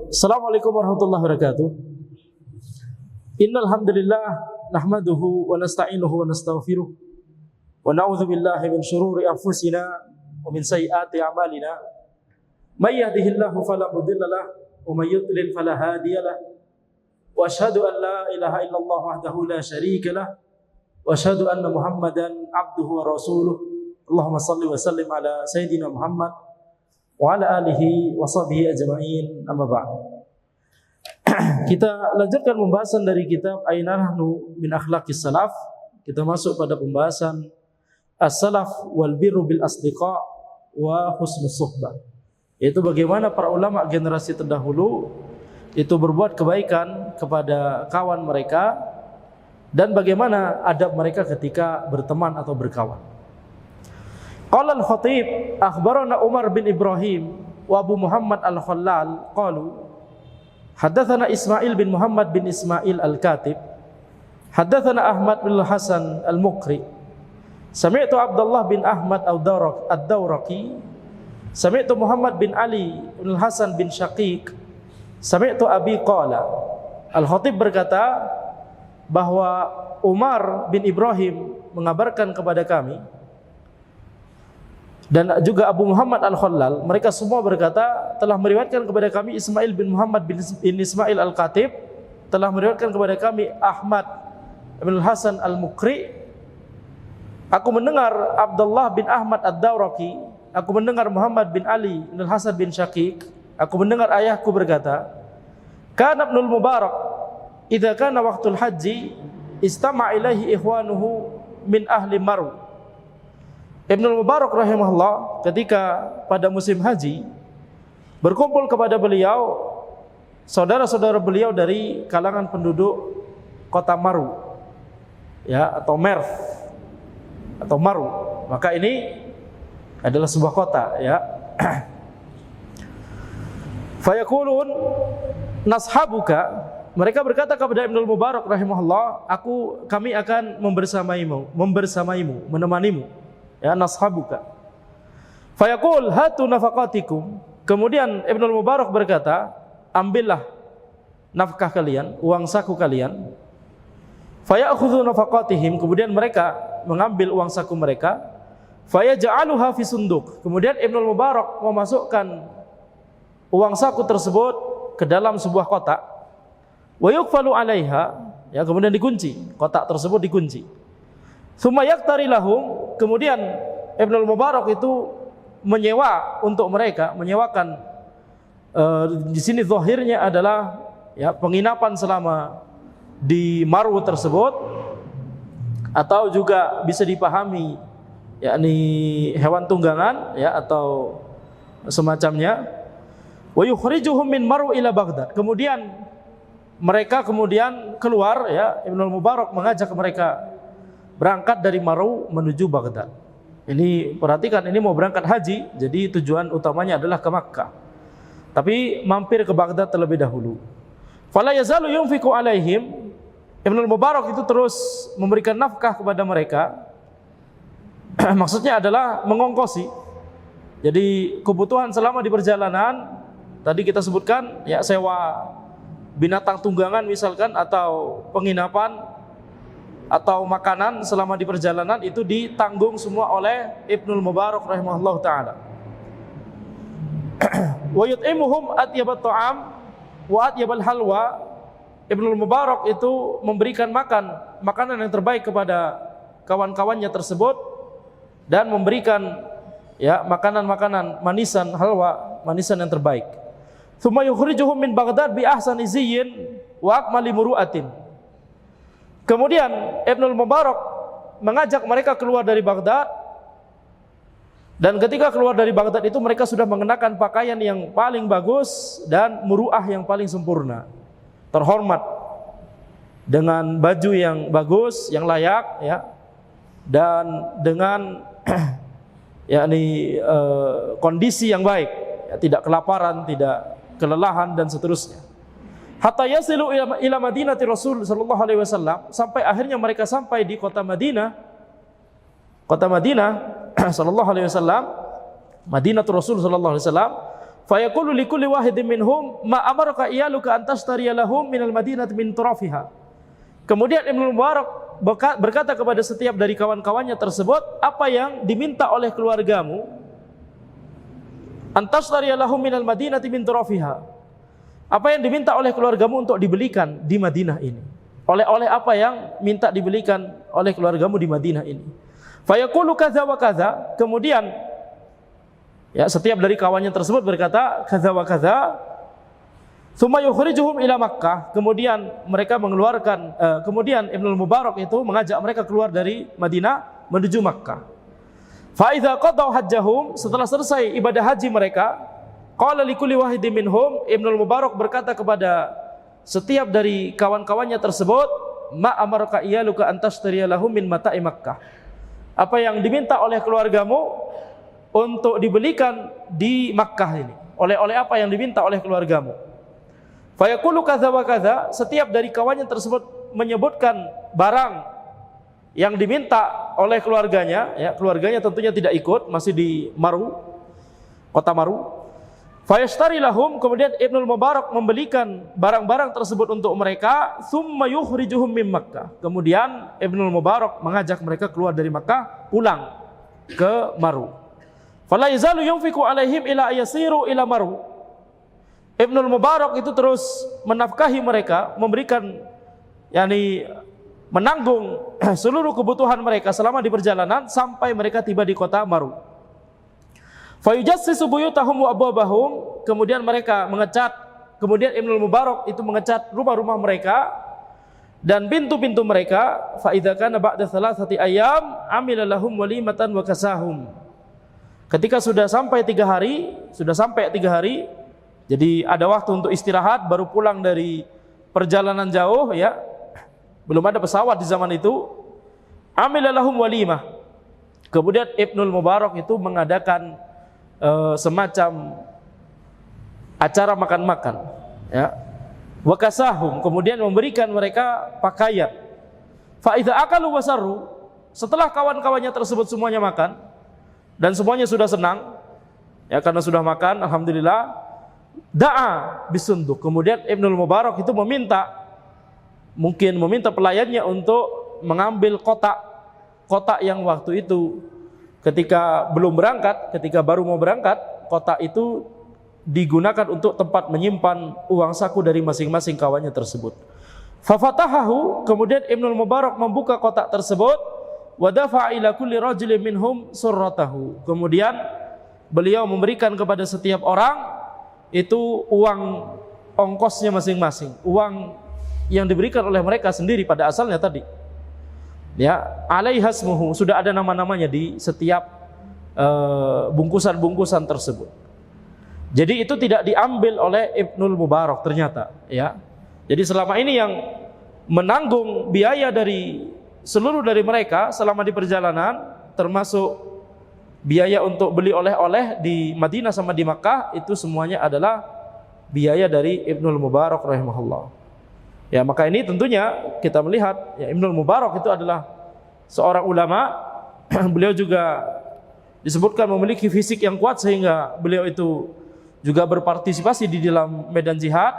Assalamualaikum warahmatullahi wabarakatuh. Innal hamdalillah nahmaduhu wa nasta'inuhu wa nastaghfiruh wa na'udzu billahi min shururi anfusina wa min sayyiati a'malina. May yahdihillahu fala mudilla lahu wa may yudlil fala hadiya lahu. Wa asyhadu an la ilaha illallah wahdahu la syarika lahu wa asyhadu anna Muhammadan abduhu wa rasuluh. Allahumma shalli wa sallim ala sayyidina Muhammad wa ala alihi wa sahbihi ajma'in, amma ba'd. Kita lanjutkan pembahasan dari kitab Aina Nahnu min Akhlaqis Salaf. Kita masuk pada pembahasan As-Salaf wal birru bil asdiqa wa husnus suhbah. Yaitu bagaimana para ulama generasi terdahulu itu berbuat kebaikan kepada kawan mereka dan bagaimana adab mereka ketika berteman atau berkawan. Qala al-Khatib akhbarana Umar bin Ibrahim wa Abu Muhammad al-Khallal qalu haddatsana Ismail bin Muhammad bin Ismail al-Katib haddatsana Ahmad bin Hasan al-Muqri sami'tu Abdullah bin Ahmad ad-Dawraqi sami'tu Muhammad bin Ali bin Hasan bin Syaqiq sami'tu Abi qala. Al-Khatib berkata bahwa Umar bin Ibrahim mengabarkan kepada kami dan juga Abu Muhammad al-Khallal, mereka semua berkata telah meriwayatkan kepada kami Ismail bin Muhammad bin Ismail al-Katib telah meriwayatkan kepada kami Ahmad bin Hasan al-Muqri. Aku mendengar Abdullah bin Ahmad ad-Dawraqi, aku mendengar Muhammad bin Ali bin Hasan bin Syaqiq, aku mendengar ayahku berkata, kana Ibnul Mubarak idza kana waqtul haji istama' ilaihi ikhwanuhu min ahli Maru. Ibnul Mubarak rahimahullah ketika pada musim haji berkumpul kepada beliau saudara-saudara beliau dari kalangan penduduk kota Maru, ya, atau Merv atau Maru. Maka ini adalah sebuah kota, ya. Fayaqulun nashabuka, mereka berkata kepada Ibnul Mubarak rahimahullah, kami akan membersamaimu, menemanimu. Ya, nashabuka. Fayaqul hatu nafaqatikum. Kemudian Ibnul Mubarak berkata, ambillah nafkah kalian, uang saku kalian. Fayakhudhu nafaqatihim. Kemudian mereka mengambil uang saku mereka. Fayaj'aluha fi sunduk. Kemudian Ibnul Mubarak memasukkan uang saku tersebut ke dalam sebuah kotak. Wa yuqfalu 'alaiha, ya, kemudian dikunci. Kotak tersebut dikunci. Tsumma yaktari lahum, kemudian Ibnul Mubarak itu menyewakan di sini zahirnya adalah, ya, penginapan selama di Maru tersebut, atau juga bisa dipahami yakni hewan tunggangan, ya, atau semacamnya. Wa yukhrijuhum min Maru ila Baghdad. Kemudian mereka keluar, ya, Ibnul Mubarak mengajak mereka berangkat dari Maru menuju Baghdad. Ini perhatikan, ini mau berangkat haji, jadi tujuan utamanya adalah ke Makkah, tapi mampir ke Baghdad terlebih dahulu. Fala yazalu yunfiqu alaihim. Ibnul Mubarak itu terus memberikan nafkah kepada mereka. Maksudnya adalah mengongkosi. Jadi kebutuhan selama di perjalanan, tadi kita sebutkan, ya, sewa binatang tunggangan misalkan, atau penginapan atau makanan selama di perjalanan itu ditanggung semua oleh Ibnul Mubarak rahimahullah ta'ala. Wa yut'imuhum atyabat ta'am wa atyabal halwa. Ibnul Mubarak itu memberikan makanan yang terbaik kepada kawan-kawannya tersebut dan memberikan, ya, makanan-makanan manisan, halwa, manisan yang terbaik. Tsumma yukhrijuhum min Baghdad bi ahsani ziyyin wa akmali muru'atin. Kemudian Ibnul Mubarak mengajak mereka keluar dari Baghdad, dan ketika keluar dari Baghdad itu mereka sudah mengenakan pakaian yang paling bagus dan muru'ah yang paling sempurna, terhormat, dengan baju yang bagus, yang layak, ya, dan dengan yakni kondisi yang baik, ya, tidak kelaparan, tidak kelelahan dan seterusnya. Hatta yasilu ila Madinati Rasul sallallahu alaihi wasallam, sampai akhirnya mereka sampai di kota Madinah sallallahu alaihi wasallam, Madinatul Rasul sallallahu alaihi wasallam. Fayaqulu likulli wahidin minhum ma amaraka iyaluka an tashtariya lahum minal madinati min turafiha. Kemudian Ibnu Mubarak berkata kepada setiap dari kawan-kawannya tersebut, apa yang diminta oleh keluargamu, an tashtariya lahum minal madinati min turafiha. Apa yang diminta oleh keluargamu untuk dibelikan di Madinah ini. Oleh apa yang minta dibelikan oleh keluargamu di Madinah ini. Fayaqulu kadza wa kadza. Kemudian ya, setiap dari kawannya tersebut berkata kadza wa kadza. Tsumma yukhrijuhum ila Makkah. Kemudian mereka mengeluarkan kemudian Ibnu Mubarak itu mengajak mereka keluar dari Madinah menuju Makkah. Fa idza qadaw hajjahum, setelah selesai ibadah haji mereka, qala likulli wahidin minhum, Ibnu Mubarak berkata kepada setiap dari kawan-kawannya tersebut, ma amaraka iyaluka an tashtariya lahum min mata'i Makkah. Apa yang diminta oleh keluargamu untuk dibelikan di Makkah ini. Oleh apa yang diminta oleh keluargamu. Fayaqulu kadza wa kadza, setiap dari kawannya tersebut menyebutkan barang yang diminta oleh keluarganya, ya, keluarganya tentunya tidak ikut, masih di Maru, kota Maru. Fayashtari lahum, kemudian Ibnu Mubarak membelikan barang-barang tersebut untuk mereka, tsumma yukhrijuhum min Makkah. Kemudian Ibnu Mubarak mengajak mereka keluar dari Makkah, pulang ke Maru. Fala yazalu yunfiqu alaihim ila yasiru ila Maru. Ibnu Mubarak itu terus menafkahi mereka, memberikan menanggung seluruh kebutuhan mereka selama di perjalanan sampai mereka tiba di kota Maru. Fayujassisu buyutahum wa abwabahum, kemudian mereka mengecat, kemudian Ibnu Mubarak itu mengecat rumah-rumah mereka dan pintu-pintu mereka. Fa idza kana ba'da thalathati ayyam amila lahum walimatan wa kasahum. Ketika sudah sampai 3 hari, jadi ada waktu untuk istirahat, baru pulang dari perjalanan jauh, ya, belum ada pesawat di zaman itu. Amila lahum walimah. Kemudian Ibnu Mubarak itu mengadakan semacam acara makan-makan, ya. Wa kasahum, kemudian memberikan mereka pakaian. Fa idza akalu wasarru, setelah kawan-kawannya tersebut semuanya makan dan semuanya sudah senang, ya, karena sudah makan, alhamdulillah, da'a bisunduk. Kemudian Ibnu Mubarak itu meminta pelayannya untuk mengambil kotak yang waktu itu ketika baru mau berangkat, kotak itu digunakan untuk tempat menyimpan uang saku dari masing-masing kawannya tersebut. Fafatahahu, kemudian Ibnu Mubarak membuka kotak tersebut, wa dafa'a ila kulli rajulin minhum surratahu. Kemudian beliau memberikan kepada setiap orang itu uang ongkosnya masing-masing, uang yang diberikan oleh mereka sendiri pada asalnya tadi. Ya, alaihasmuhu, sudah ada nama-namanya di setiap bungkusan-bungkusan tersebut. Jadi itu tidak diambil oleh Ibnu Mubarak ternyata, ya. Jadi selama ini yang menanggung biaya dari seluruh dari mereka selama di perjalanan, termasuk biaya untuk beli oleh-oleh di Madinah sama di Makkah, itu semuanya adalah biaya dari Ibnu Mubarak rahimahullah. Ya, maka ini tentunya kita melihat, ya, Ibnu Mubarak itu adalah seorang ulama. Beliau juga disebutkan memiliki fisik yang kuat sehingga beliau itu juga berpartisipasi di dalam medan jihad.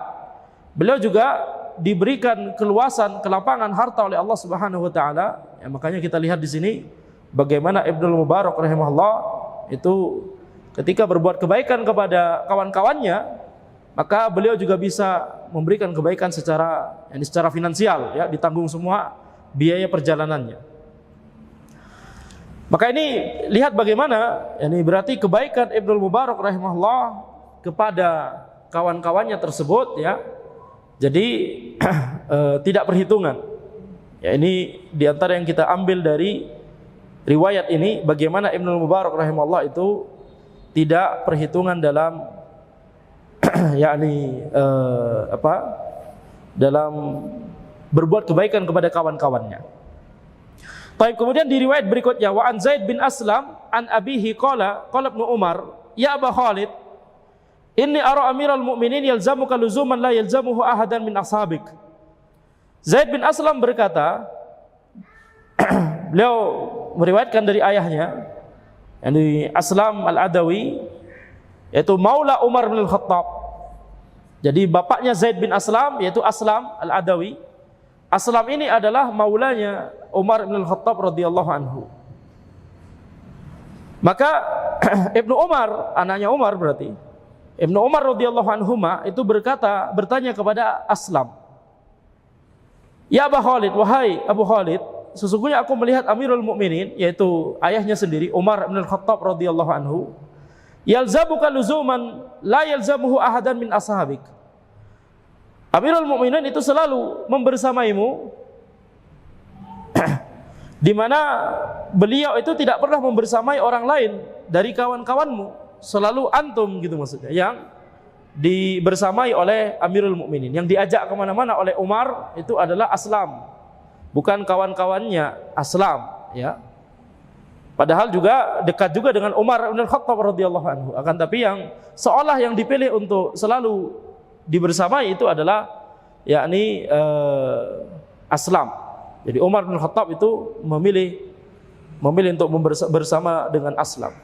Beliau juga diberikan keluasan, kelapangan harta oleh Allah Subhanahu wa taala. Ya, makanya kita lihat di sini bagaimana Ibnu Mubarak rahimahullah itu ketika berbuat kebaikan kepada kawan-kawannya, maka beliau juga bisa memberikan kebaikan secara finansial, ya, ditanggung semua biaya perjalanannya. Maka ini lihat bagaimana, ini berarti kebaikan Ibnu Mubarak rahimahullah kepada kawan-kawannya tersebut, ya. Jadi tidak perhitungan. Ya, ini diantara yang kita ambil dari riwayat ini, bagaimana Ibnu Mubarak rahimahullah itu tidak perhitungan dalam dalam berbuat kebaikan kepada kawan-kawannya. Baik, kemudian di riwayat berikutnya, wa an Zaid bin Aslam an abihi qala Ibnu Umar, ya Aba Khalid, inni ara amiral mu'minin yalzamuka luzuman la yalzamuhu ahadan min ashabik. Zaid bin Aslam berkata, beliau meriwayatkan dari ayahnya, yakni Aslam al-Adawi, yaitu Maula Umar bin Khattab. Jadi bapaknya Zaid bin Aslam, yaitu Aslam Al-Adawi. Aslam ini adalah maulanya Umar bin Khattab radhiyallahu anhu. Maka Ibnu Umar, anaknya Umar berarti, Ibnu Umar radhiyallahu anhuma itu bertanya kepada Aslam, "Ya Abu Khalid, wahai Abu Khalid, sesungguhnya aku melihat Amirul Mukminin, yaitu ayahnya sendiri Umar bin Khattab radhiyallahu anhu, yalzamuka luzuman la yalzamuhu ahadan min ashabik." Amirul Mukminin itu selalu membersamaimu di mana beliau itu tidak pernah membersamai orang lain dari kawan-kawanmu, selalu antum gitu maksudnya yang dibersamai oleh Amirul Mukminin. Yang diajak kemana-mana oleh Umar itu adalah Aslam, bukan kawan-kawannya Aslam, ya. Padahal juga dekat juga dengan Umar bin Khattab radhiyallahu anhu. Akan tapi yang seolah yang dipilih untuk selalu dibersamai itu adalah yakni Aslam. Jadi Umar bin Khattab itu memilih untuk bersama dengan Aslam.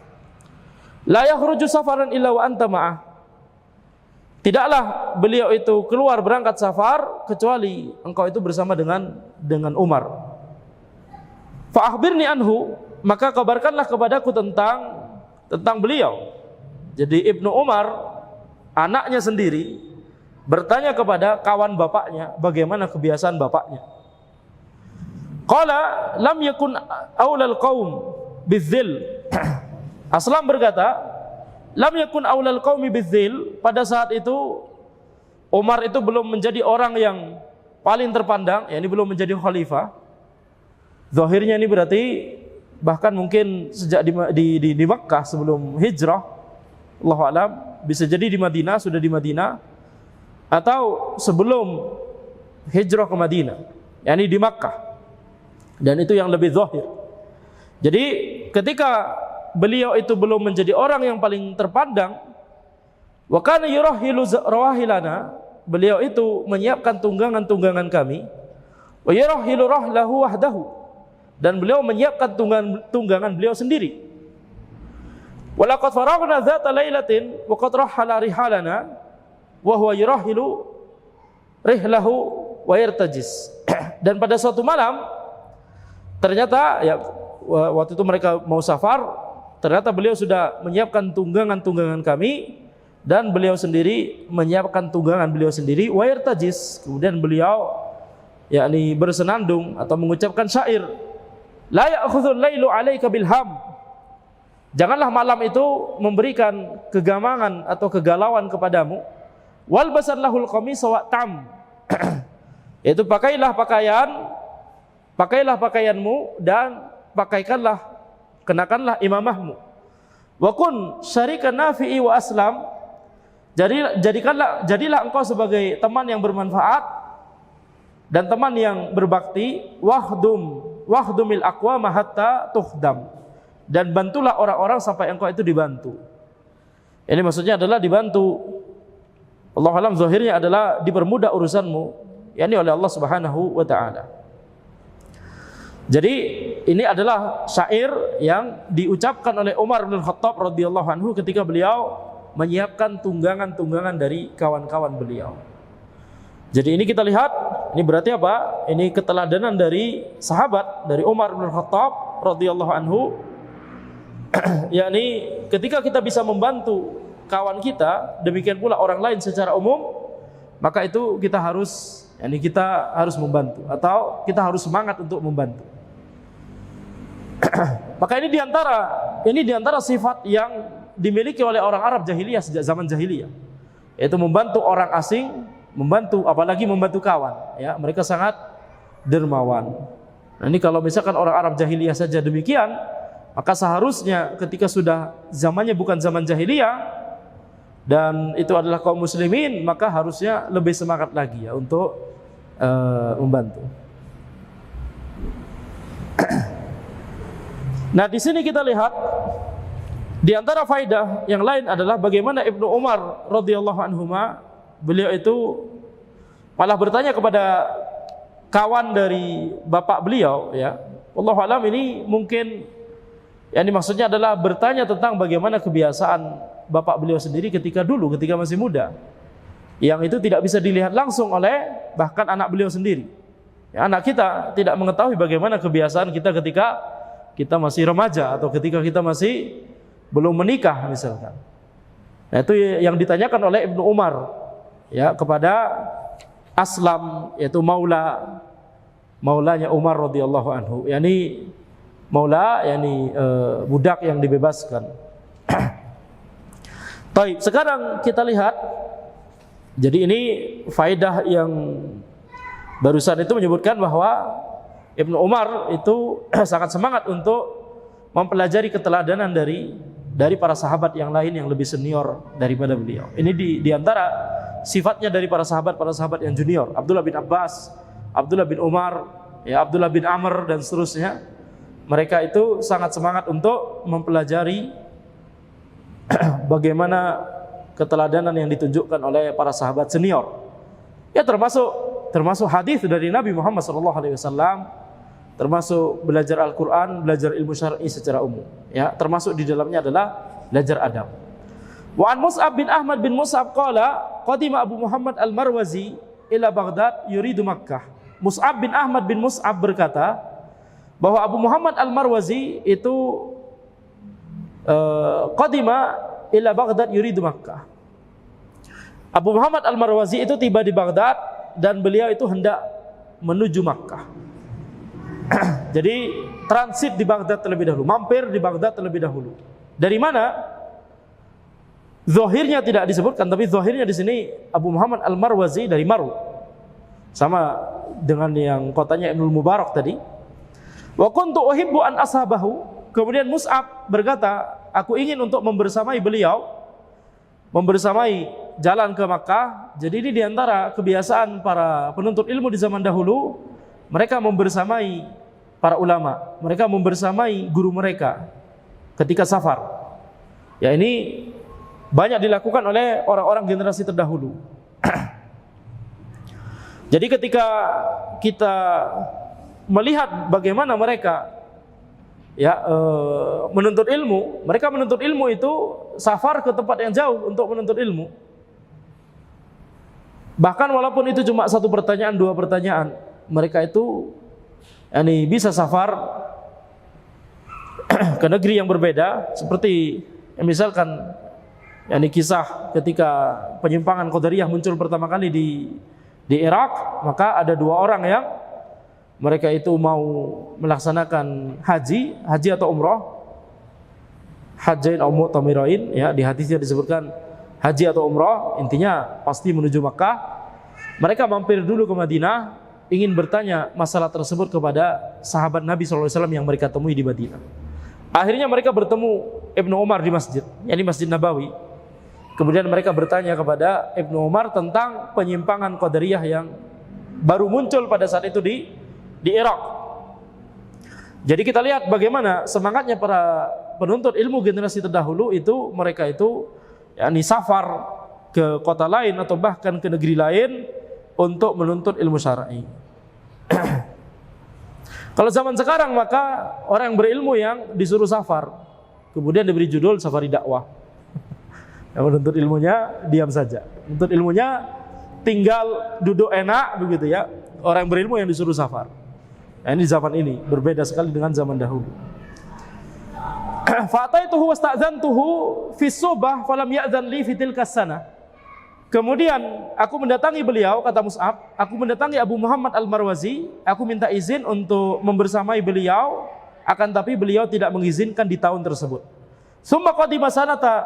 La yakhruju safaran illa wa anta ma'ah. Tidaklah beliau itu keluar berangkat safar kecuali engkau itu bersama dengan Umar. Fa akhbirni anhu, maka kabarkanlah kepadaku tentang beliau. Jadi Ibnu Umar, anaknya sendiri, bertanya kepada kawan bapaknya bagaimana kebiasaan bapaknya. Qala lam yakun aulal qaum bidzil. Aslam berkata, lam yakun aulal qaumi bidzil, pada saat itu Umar itu belum menjadi orang yang paling terpandang, yakni belum menjadi khalifah. Zahirnya ini berarti bahkan mungkin sejak di Makkah sebelum hijrah. Allahu a'lam, bisa jadi di Madinah, sudah di Madinah, atau sebelum hijrah ke Madinah, yakni di Makkah. Dan itu yang lebih zahir. Jadi ketika beliau itu belum menjadi orang yang paling terpandang, wa kana yurahilu rawahilana, beliau itu menyiapkan tunggangan-tunggangan kami, wa yurahilu rahlahu wahdahu, dan beliau menyiapkan tunggangan beliau sendiri. Wa laqad faragna dzata lailatin wa qad rahala rihalana wa huwa yurahilu rihlahu wa yartajis. Dan pada suatu malam ternyata ya waktu itu mereka mau safar, ternyata beliau sudah menyiapkan tunggangan-tunggangan kami dan beliau sendiri menyiapkan tunggangan beliau sendiri, wa yartajis, kemudian beliau yakni bersenandung atau mengucapkan syair, la ya'khudhul lailu 'alaika bilham, janganlah malam itu memberikan kegamangan atau kegalauan kepadamu, wal basar lahul qamisa wa tam, yaitu pakailah pakaianmu dan kenakanlah imamahmu. Wa kun syarikan nafi'i wa aslam, jadilah engkau sebagai teman yang bermanfaat dan teman yang berbakti. Wahdumil aqwama hatta tuhdam, dan bantulah orang-orang sampai engkau itu dibantu. Ini maksudnya adalah dibantu, Allahu a'lam, zahirnya adalah dipermudah urusanmu, yakni oleh Allah Subhanahu wa taala. Jadi ini adalah syair yang diucapkan oleh Umar bin Khattab radhiyallahu anhu ketika beliau menyiapkan tunggangan-tunggangan dari kawan-kawan beliau. Jadi ini kita lihat, ini berarti apa? Ini keteladanan dari sahabat, dari Umar bin Khattab radhiyallahu anhu, yakni ketika kita bisa membantu kawan kita, demikian pula orang lain secara umum, maka itu kita harus membantu, atau kita harus semangat untuk membantu. Maka ini diantara sifat yang dimiliki oleh orang Arab jahiliyah sejak zaman jahiliyah, yaitu membantu orang asing, apalagi membantu kawan. Ya, mereka sangat dermawan. Nah, ini kalau misalkan orang Arab jahiliyah saja demikian, maka seharusnya ketika sudah zamannya bukan zaman jahiliyah dan itu adalah kaum muslimin, maka harusnya lebih semangat lagi ya untuk membantu. Nah, di sini kita lihat di antara faidah yang lain adalah bagaimana Ibnu Umar radhiyallahu anhuma, beliau itu malah bertanya kepada kawan dari bapak beliau, ya. Wallahu alam, ini mungkin yang maksudnya adalah bertanya tentang bagaimana kebiasaan bapak beliau sendiri ketika masih muda. Yang itu tidak bisa dilihat langsung oleh bahkan anak beliau sendiri. Ya, anak kita tidak mengetahui bagaimana kebiasaan kita ketika kita masih remaja atau ketika kita masih belum menikah misalkan. Nah, itu yang ditanyakan oleh Ibnu Umar ya kepada Aslam, yaitu maulanya Umar radhiyallahu anhu, yakni budak yang dibebaskan. Baik, sekarang kita lihat. Jadi ini faedah yang barusan itu menyebutkan bahwa Ibnu Umar itu sangat semangat untuk mempelajari keteladanan dari para sahabat yang lain yang lebih senior daripada beliau. Ini di antara sifatnya dari para sahabat yang junior. Abdullah bin Abbas, Abdullah bin Umar, ya Abdullah bin Amr dan seterusnya. Mereka itu sangat semangat untuk mempelajari bagaimana keteladanan yang ditunjukkan oleh para sahabat senior. Ya termasuk hadis dari Nabi Muhammad SAW, termasuk belajar Al-Quran, belajar ilmu syar'i secara umum. Ya, termasuk di dalamnya adalah belajar adab. Wa an Mus'ab bin Ahmad bin Mus'ab qala qadima Abu Muhammad Al-Marwazi ila Baghdad yuridu Makkah. Mus'ab bin Ahmad bin Mus'ab berkata bahwa Abu Muhammad Al-Marwazi itu qadima ila Baghdad yuridu Makkah. Abu Muhammad Al-Marwazi itu tiba di Baghdad dan beliau itu hendak menuju Makkah. Jadi transit di Baghdad terlebih dahulu, mampir di Baghdad terlebih dahulu. Dari mana? Zahirnya tidak disebutkan, tapi zahirnya di sini Abu Muhammad Al-Marwazi dari Maru. Sama dengan yang kotanya Ibnul Mubarak tadi. Wa kuntu uhibbu an ashabahu. Kemudian Mus'ab berkata, aku ingin untuk membersamai beliau, membersamai jalan ke Makkah. Jadi ini diantara kebiasaan para penuntut ilmu di zaman dahulu, mereka membersamai para ulama, mereka membersamai guru mereka ketika safar. Ya, ini banyak dilakukan oleh orang-orang generasi terdahulu. Jadi ketika kita melihat bagaimana mereka menuntut ilmu, mereka menuntut ilmu itu safar ke tempat yang jauh untuk menuntut ilmu. Bahkan walaupun itu cuma satu pertanyaan, dua pertanyaan, mereka itu bisa safar ke negeri yang berbeda. Seperti misalkan kisah ketika penyimpangan Qadariyah muncul pertama kali di Irak, maka ada dua orang yang mereka itu mau melaksanakan haji atau umrah, hajjain atau mu'tamirain, ya, di hadisnya disebutkan haji atau umrah, intinya pasti menuju Makkah. Mereka mampir dulu ke Madinah, ingin bertanya masalah tersebut kepada sahabat Nabi SAW yang mereka temui di Madinah. Akhirnya mereka bertemu Ibnu Umar di masjid, yakni Masjid Nabawi. Kemudian mereka bertanya kepada Ibnu Umar tentang penyimpangan Qadariyah yang baru muncul pada saat itu di Irak. Jadi kita lihat bagaimana semangatnya para penuntut ilmu generasi terdahulu itu, mereka itu safar ke kota lain atau bahkan ke negeri lain untuk menuntut ilmu syar'i. Kalau zaman sekarang maka orang yang berilmu yang disuruh safar, kemudian diberi judul safari dakwah. Yang menuntut ilmunya diam saja, menuntut ilmunya tinggal duduk enak begitu ya. Orang yang berilmu yang disuruh safar. Nah, ini zaman ini berbeda sekali dengan zaman dahulu. Fa'ataituhu wasta'zantuhu fi subah falam ya'zan li fi tilka sanah. Kemudian aku mendatangi beliau, kata Mus'ab, aku mendatangi Abu Muhammad Al-Marwazi, aku minta izin untuk membersamai beliau, akan tapi beliau tidak mengizinkan di tahun tersebut. Summa qadima sanata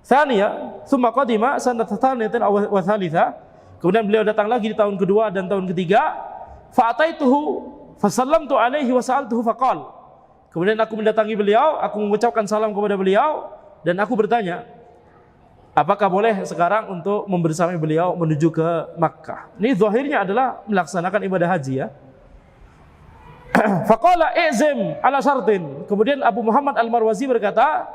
tsaniyah, summa qadima sanata tsaniyatan wa tsalitsa. Kemudian beliau datang lagi di tahun kedua dan tahun ketiga. Fa'ataituhu fasallamtu alaihi wa sa'altuhu faqal. Kemudian aku mendatangi beliau, aku mengucapkan salam kepada beliau dan aku bertanya, apakah boleh sekarang untuk membersamai beliau menuju ke Makkah? Ini zahirnya adalah melaksanakan ibadah haji, ya. Faqala i'zim ala syartin. Kemudian Abu Muhammad Al-Marwazi berkata,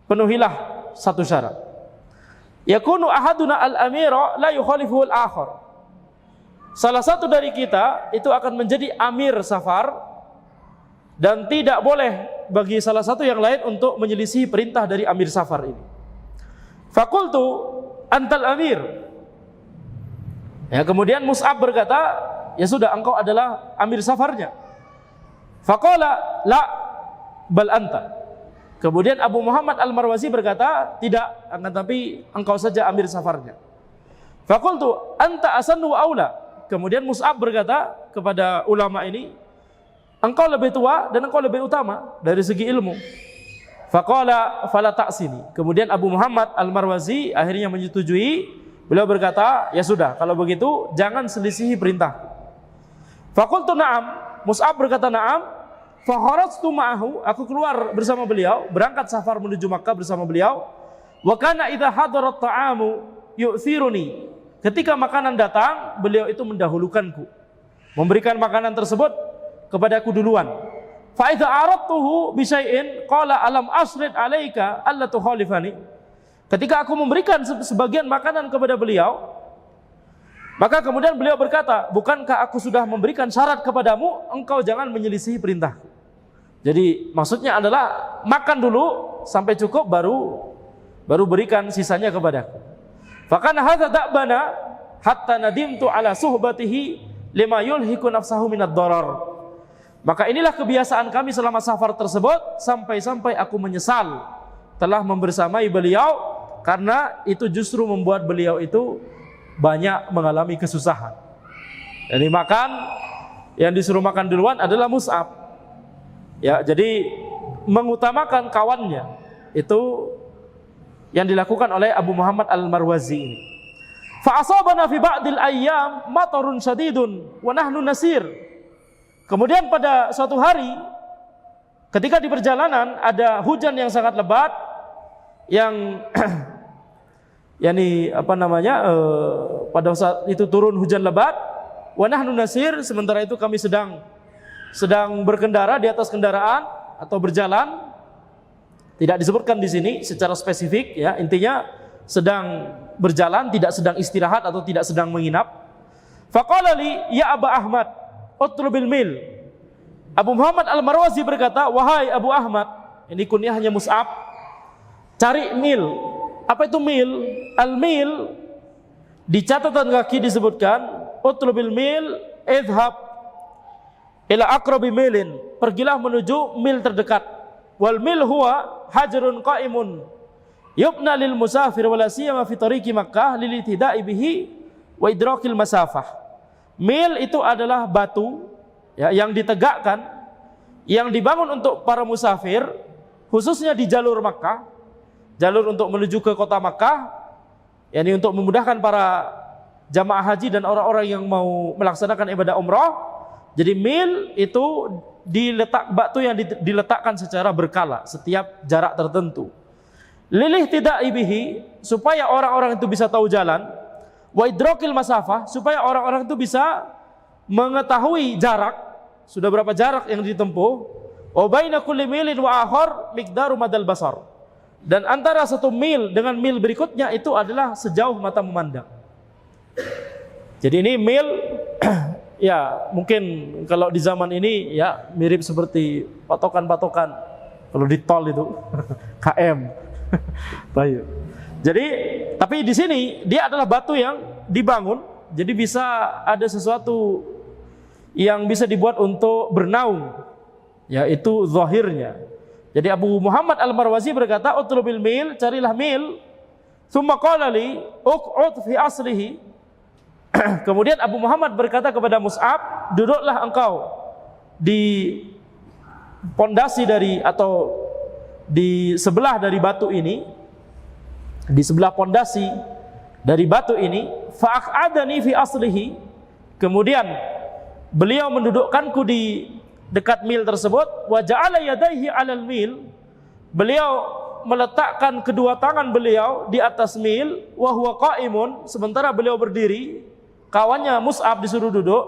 penuhilah satu syarat. Yakunu ahaduna al-amira la yukhalifuhu al-akhar. Salah satu dari kita itu akan menjadi amir safar dan tidak boleh bagi salah satu yang lain untuk menyelisih perintah dari Amir Safar ini. Faqultu antal amir. Ya, kemudian Mus'ab berkata, ya sudah, engkau adalah Amir Safarnya. Faqala la bal anta. Kemudian Abu Muhammad Al-Marwazi berkata, tidak, akan tapi engkau saja Amir Safarnya. Faqultu anta asannu wa aula. Kemudian Mus'ab berkata kepada ulama ini, engkau lebih tua dan engkau lebih utama dari segi ilmu. Faqala fala ta'sini. Kemudian Abu Muhammad Al-Marwazi akhirnya menyetujui. Beliau berkata, ya sudah, kalau begitu jangan selisihi perintah. Faqultu na'am. Mus'ab berkata na'am. Fakharajtu ma'ahu, aku keluar bersama beliau, berangkat safar menuju Makkah bersama beliau. Wa kana idza hadarat ta'amu yu'thiruni. Ketika makanan datang, beliau itu mendahulukanku, memberikan makanan tersebut kepadaku duluan. Fa idza aradtuhu bi syai'in qala alam asrid 'alaika alla tukhalifani. Ketika aku memberikan sebagian makanan kepada beliau, maka kemudian beliau berkata, bukankah aku sudah memberikan syarat kepadamu, engkau jangan menyelisihi perintahku. Jadi maksudnya adalah makan dulu sampai cukup, baru berikan sisanya kepadaku. Fakana hadza da'bana hatta nadimtu ala suhbatihi lima yulhiku nafsahu minad darar. Maka inilah kebiasaan kami selama safar tersebut, sampai-sampai aku menyesal telah membersamai beliau, karena itu justru membuat beliau itu banyak mengalami kesusahan. Jadi yang disuruh makan duluan adalah Mus'ab. Ya, jadi mengutamakan kawannya itu yang dilakukan oleh Abu Muhammad Al-Marwazi ini. Fa asabana fi ba'dil ayyam matarun syadidun wa nahnu nasir. Kemudian pada suatu hari ketika di perjalanan ada hujan yang sangat lebat yang pada saat itu turun hujan lebat, wa nahnu nasir, sementara itu kami sedang berkendara di atas kendaraan atau berjalan. Tidak disebutkan di sini secara spesifik, ya, intinya sedang berjalan, tidak sedang istirahat atau tidak sedang menginap. Faqala li ya Aba Ahmad utlubil mil. Abu Muhammad Al-Marwazi berkata, wahai Abu Ahmad, ini kunyahnya Mus'ab, cari mil. Apa itu mil? Al-mil di catatan kaki disebutkan utlubil mil idhab ila aqrabi milin, pergilah menuju mil terdekat. Wal mil huwa hajrun qa'imun yubna lil musafir wala siyama fi tariqi Makkah lil itida'i bihi wa idrakil masafah. Mil itu adalah batu, ya, yang ditegakkan, yang dibangun untuk para musafir, khususnya di jalur Makkah, jalur untuk menuju ke kota Makkah, yakni untuk memudahkan para jamaah haji dan orang-orang yang mau melaksanakan ibadah umrah. Jadi mil itu batu yang diletakkan secara berkala setiap jarak tertentu. Lilih tidak ibihi, supaya orang-orang itu bisa tahu jalan. Wa idrakil masafah, supaya orang-orang itu bisa mengetahui jarak, sudah berapa jarak yang ditempuh. Wa baina kulli milin wa akhar miqdaru madal basar. Dan antara satu mil dengan mil berikutnya itu adalah sejauh mata memandang. Jadi ini mil ya, mungkin kalau di zaman ini ya mirip seperti patokan-patokan kalau di tol itu KM. Baik. Jadi tapi di sini dia adalah batu yang dibangun, jadi bisa ada sesuatu yang bisa dibuat untuk bernaung, yaitu zahirnya. Jadi Abu Muhammad Al-Marwazi berkata, utlubil mil, carilah mil. Tsumma qala li uq'ud fi aslihi. Kemudian Abu Muhammad berkata kepada Mus'ab, duduklah engkau di pondasi dari atau di sebelah dari batu ini, di sebelah pondasi dari batu ini. Fa'aq'adani fi aslihi. Kemudian beliau mendudukkanku di dekat mil tersebut. Wa ja'ala yadayhi 'alal mil. Beliau meletakkan kedua tangan beliau di atas mil. Wa huwa qa'imun, sementara beliau berdiri. Kawannya Mus'ab disuruh duduk.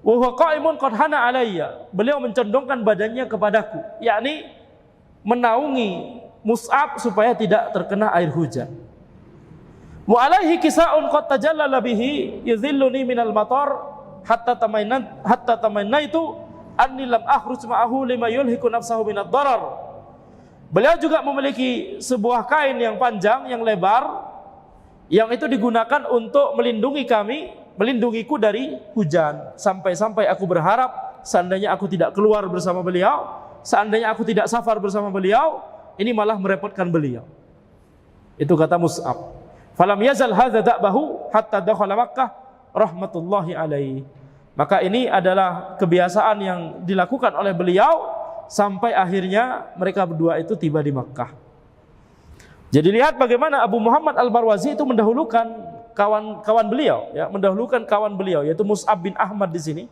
Wa huwa qa'imun qad hana 'alayya. Beliau mencondongkan badannya kepadaku, yakni menaungi Mus'ab supaya tidak terkena air hujan. Wa alaihi kisa'un qad tajallala bihi yudhilluni minal matar hatta tamannaitu anni lam akhruj ma'ahu lima yulhiku nafsahu minad darar. Beliau juga memiliki sebuah kain yang panjang, yang lebar, yang itu digunakan untuk melindungiku dari hujan. Sampai-sampai aku berharap seandainya aku tidak keluar bersama beliau, seandainya aku tidak safar bersama beliau, ini malah merepotkan beliau. Itu kata Mus'ab. Falam yazal hadza da'bahu hatta dakhala Makkah rahmatullahi alaihi. Maka ini adalah kebiasaan yang dilakukan oleh beliau sampai akhirnya mereka berdua itu tiba di Makkah. Jadi lihat bagaimana Abu Muhammad Al-Marwazi itu mendahulukan kawan beliau, ya, mendahulukan kawan beliau yaitu Mus'ab bin Ahmad di sini.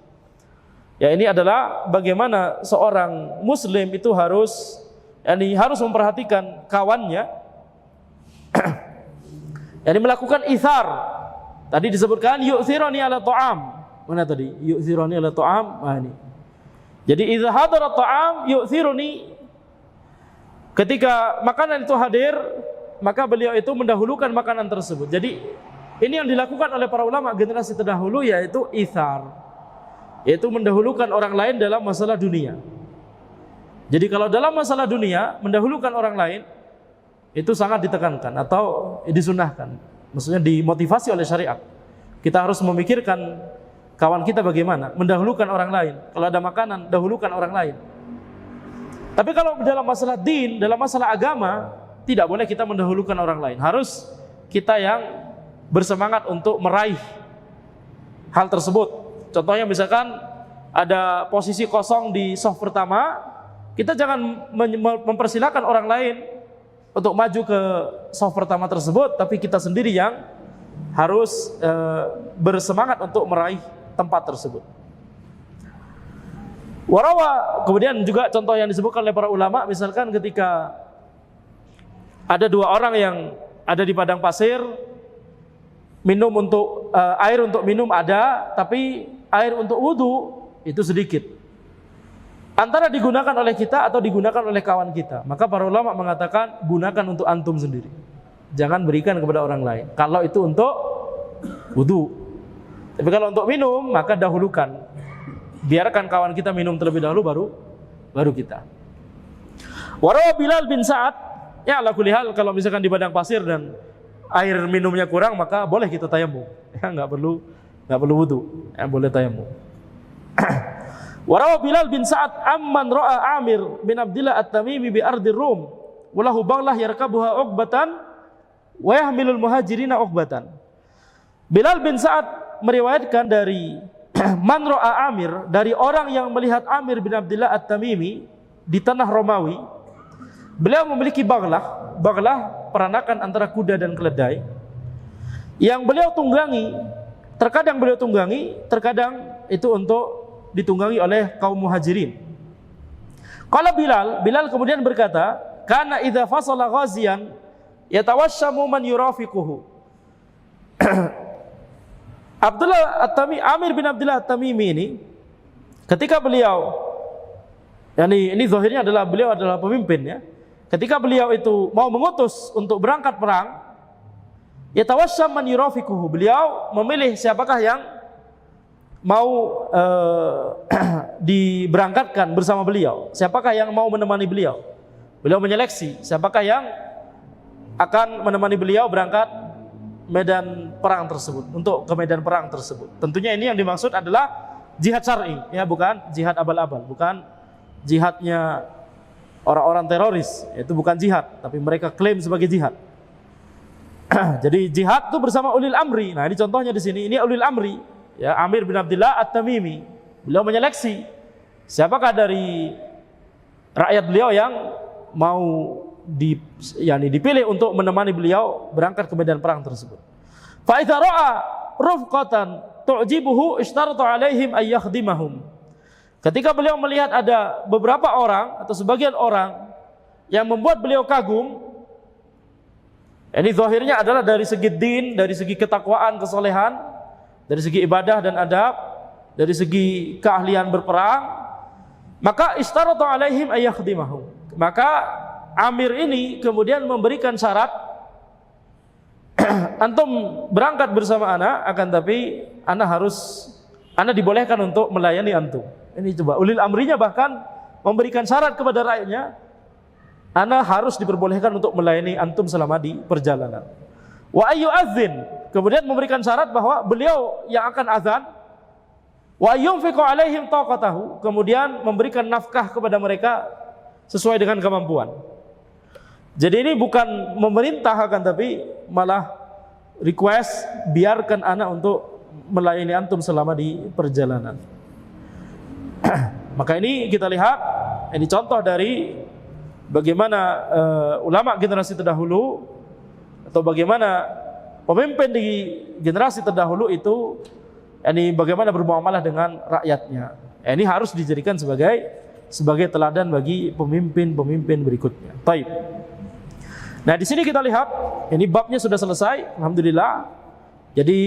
Ya, ini adalah bagaimana seorang muslim itu harus memperhatikan kawannya. Yani melakukan ithar. Tadi disebutkan yu'thirani ala ta'am. Mana tadi? Yu'thirani ala ta'am. Nah, ini. Jadi idza hadara ta'am yu'thiruni. Ketika makanan itu hadir, maka beliau itu mendahulukan makanan tersebut. Jadi ini yang dilakukan oleh para ulama generasi terdahulu, yaitu ithar, yaitu mendahulukan orang lain dalam masalah dunia. Jadi kalau dalam masalah dunia mendahulukan orang lain itu sangat ditekankan atau disunahkan. Maksudnya dimotivasi oleh syariat. Kita harus memikirkan kawan kita bagaimana, mendahulukan orang lain. Kalau ada makanan, dahulukan orang lain. Tapi kalau dalam masalah din, dalam masalah agama, tidak boleh kita mendahulukan orang lain. Harus kita yang bersemangat untuk meraih hal tersebut. Contohnya misalkan ada posisi kosong di saf pertama, kita jangan mempersilahkan orang lain untuk maju ke saf pertama tersebut, tapi kita sendiri yang harus bersemangat untuk meraih tempat tersebut. Warawa, kemudian juga contoh yang disebutkan oleh para ulama, misalkan ketika ada dua orang yang ada di padang pasir, air untuk minum ada, tapi air untuk wudu itu sedikit. Antara digunakan oleh kita atau digunakan oleh kawan kita, maka para ulama mengatakan gunakan untuk antum sendiri. Jangan berikan kepada orang lain. Kalau itu untuk wudu. Tapi kalau untuk minum, maka dahulukan. Biarkan kawan kita minum terlebih dahulu, baru kita. Warawa Bilal bin Sa'ad, ya ala kulli hal, kalau misalkan di padang pasir dan air minumnya kurang, maka boleh kita tayamum. Ya, nggak perlu wudu. Ya, boleh tayamum. Warawa Bilal bin Sa'ad amman ra'a Amir bin Abdillah At-Tamimi bi ardir Rum walahu baghlah yarkabuha uqbatan wa yahmilul muhajirina uqbatan. Bilal bin Sa'ad meriwayatkan dari man ra'a Amir, dari orang yang melihat Amir bin Abdillah At-Tamimi di tanah Romawi. Beliau memiliki baghlah peranakan antara kuda dan keledai yang beliau tunggangi. Terkadang beliau tunggangi, terkadang itu untuk ditunggangi oleh kaum muhajirin. Qala Bilal kemudian berkata, kana idza fasala ghaziyan yatawassamu man yurafiquhu. Amir bin Abdullah At-Tamimi ini ketika beliau, ini zahirnya adalah beliau adalah pemimpin, ya. Ketika beliau itu mau mengutus untuk berangkat perang, yatawassam man yurafiquhu, beliau memilih siapakah yang mau diberangkatkan bersama beliau, siapakah yang mau menemani beliau. Beliau menyeleksi siapakah yang akan menemani beliau berangkat medan perang tersebut, untuk ke medan perang tersebut. Tentunya ini yang dimaksud adalah jihad syar'i, ya, bukan jihad abal-abal, bukan jihadnya orang-orang teroris. Itu bukan jihad, tapi mereka klaim sebagai jihad. Jadi jihad itu bersama ulil amri. Nah, ini contohnya di sini, ini ulil amri. Ya, Amir bin Abdillah At-Tamimi. Beliau menyeleksi siapakah dari rakyat beliau yang mau dipilih untuk menemani beliau berangkat ke medan perang tersebut. Fa idza ra'a rufqatan tu'jibuhu ishtarata 'alaihim ay yakhdimahum. Ketika beliau melihat ada beberapa orang atau sebagian orang yang membuat beliau kagum, ini zahirnya adalah dari segi din, dari segi ketakwaan, kesolehan, dari segi ibadah dan adab, dari segi keahlian berperang, maka istaratu alaihim ayyakhdimahum. Maka Amir ini kemudian memberikan syarat, antum berangkat bersama ana, akan tapi ana dibolehkan untuk melayani antum. Ini coba ulil amrinya bahkan memberikan syarat kepada rakyatnya, Anda harus diperbolehkan untuk melayani antum selama di perjalanan. Wa ayyu'adzin, kemudian memberikan syarat bahwa beliau yang akan azan. Wa yunfiqu alaihim taqatahu, kemudian memberikan nafkah kepada mereka sesuai dengan kemampuan. Jadi ini bukan memerintah akan, tapi malah request biarkan anak untuk melayani antum selama di perjalanan. Maka ini kita lihat, ini contoh dari bagaimana ulama generasi terdahulu atau bagaimana pemimpin di generasi terdahulu itu, ini bagaimana bermuamalah dengan rakyatnya. Ini harus dijadikan sebagai teladan bagi pemimpin-pemimpin berikutnya. Baik. Nah, di sini kita lihat, ini babnya sudah selesai, alhamdulillah. Jadi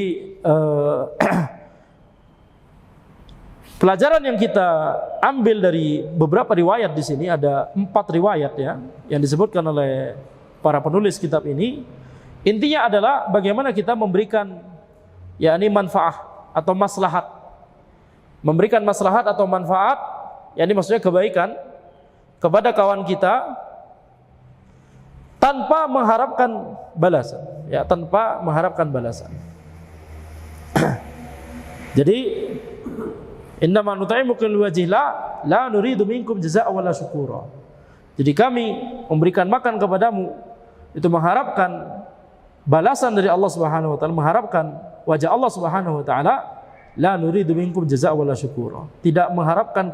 pelajaran yang kita ambil dari beberapa riwayat di sini, ada 4 riwayat ya yang disebutkan oleh para penulis kitab ini. Intinya adalah bagaimana kita memberikan yakni manfaat atau maslahat. Memberikan maslahat atau manfaat, yakni maksudnya kebaikan kepada kawan kita tanpa mengharapkan balasan, ya, tanpa mengharapkan balasan. Jadi innama nut'imukum liwajhillah la nuridu minkum jazaa'a wala syukura. Jadi kami memberikan makan kepadamu itu mengharapkan balasan dari Allah Subhanahu wa taala, mengharapkan wajah Allah Subhanahu wa taala. La nuridu minkum jazaa'a wala syukura. Tidak mengharapkan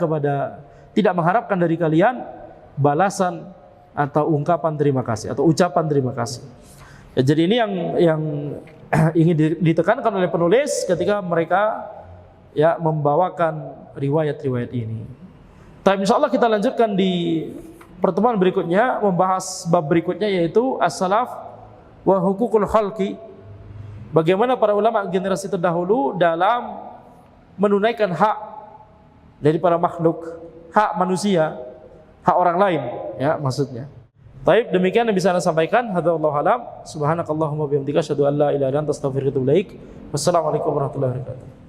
dari kalian balasan atau ungkapan terima kasih atau ucapan terima kasih. Ya, jadi ini yang ingin ditekankan oleh penulis ketika mereka ya membawakan riwayat-riwayat ini. Tapi insyaallah kita lanjutkan di pertemuan berikutnya, membahas bab berikutnya yaitu as-salaf wa hukukul khalqi. Bagaimana para ulama generasi terdahulu dalam menunaikan hak dari para makhluk, hak manusia, hak orang lain, ya maksudnya. Baik, demikian yang bisa saya sampaikan. Hadza wallahu alam. Subhanakallahumma wa bihamdika asyhadu an la ilaha illa anta astaghfiruka wa atubu ilaik. Wassalamualaikum warahmatullahi wabarakatuh.